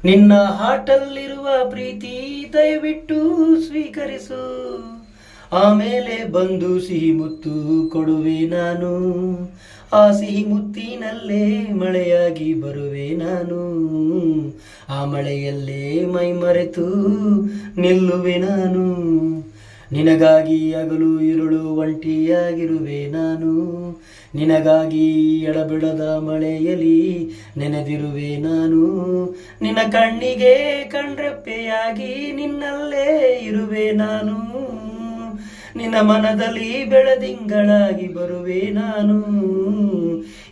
ನಿನ್ನ ಹಾಟಲ್ಲಿರುವ ಪ್ರೀತಿ ದಯವಿಟ್ಟು ಸ್ವೀಕರಿಸು, ಆಮೇಲೆ ಬಂದು ಸಿಹಿ ಮುತ್ತು ಕೊಡುವೆ ನಾನು. ಆ ಸಿಹಿ ಮುತ್ತಿನಲ್ಲೇ ಮಳೆಯಾಗಿ ಬರುವೆ ನಾನು. ಆ ಮಳೆಯಲ್ಲೇ ಮೈ ಮರೆತು ನಿಲ್ಲುವೆ ನಾನು. ನಿನಗಾಗಿ ಹಗಲು ഇരുಳು ಒಂಟಿಯಾಗಿರುವೆ ನಾನು. ನಿನಗಾಗಿ ಎಡಬಿಡದ ಮಳೆಯಲಿ ನೆನೆದಿರುವೆ ನಾನು. ನಿನ್ನ ಕಣ್ಣಿಗೆ ಕಣ್ರೆಪ್ಪೆಯಾಗಿ ನಿನ್ನಲ್ಲೇ ಇರುವೆ ನಾನು. ನಿನ್ನ ಮನದಲ್ಲಿ ಬೆಳದಿಂಗಳಾಗಿ ಬರುವೆ ನಾನು.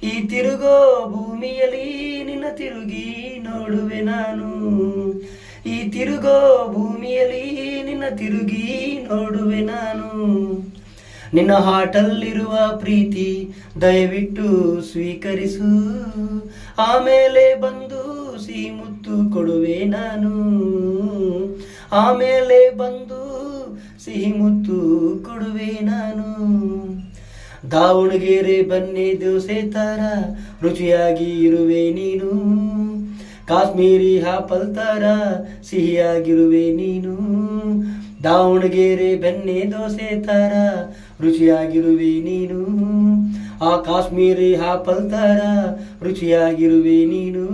ಈ ತಿರುಗೋ ಭೂಮಿಯಲ್ಲಿ ನಿನ್ನ ತಿರುಗಿ ನೋಡುವೆ ನಾನು. ಈ ತಿರುಗೋ ಭೂಮಿಯಲ್ಲಿ ನಿನ್ನ ತಿರುಗಿ ನೋಡುವೆ ನಾನು. ನಿನ್ನ ಹಾಟಲ್ಲಿರುವ ಪ್ರೀತಿ ದಯವಿಟ್ಟು ಸ್ವೀಕರಿಸು, ಆಮೇಲೆ ಬಂದು ಸಿಹಿ ಮುತ್ತು ಕೊಡುವೆ ನಾನು. ಆಮೇಲೆ ಬಂದು ಸಿಹಿ ಮುತ್ತು ಕೊಡುವೆ ನಾನು. ದಾವಣಗೆರೆ ಬನ್ನಿ ದೋಸೆ ತರ ರುಚಿಯಾಗಿ ಇರುವೆ ನೀನು. ಕಾಶ್ಮೀರಿ ಆಪಲ್ ತರ ಸಿಹಿಯಾಗಿರುವೆ ನೀನು. ದಾವಣಗೆರೆ ಬೆಣ್ಣೆ ದೋಸೆ ತರ ರುಚಿಯಾಗಿರುವೆ ನೀನು. ಆ ಕಾಶ್ಮೀರಿ ಆಪಲ್ ತರ ರುಚಿಯಾಗಿರುವೆ ನೀನು.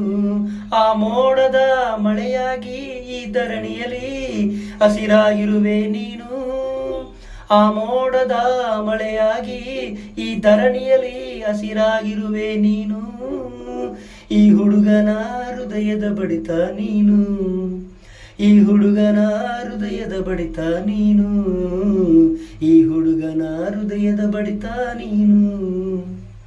ಆ ಮೋಡದ ಮಳೆಯಾಗಿ ಈ ಧರಣಿಯಲ್ಲಿ ಹಸಿರಾಗಿರುವೆ ನೀನು. ಆ ಮೋಡದ ಮಳೆಯಾಗಿ ಈ ಧರಣಿಯಲ್ಲಿ ಹಸಿರಾಗಿರುವೆ ನೀನು. ಈ ಹುಡುಗನ ಹೃದಯದ ಬಡಿತ ನೀನು. ಈ ಹುಡುಗನ ಹೃದಯದ ಬಡಿತ ನೀನು. ಈ ಹುಡುಗನ ಹೃದಯದ ಬಡಿತ ನೀನು.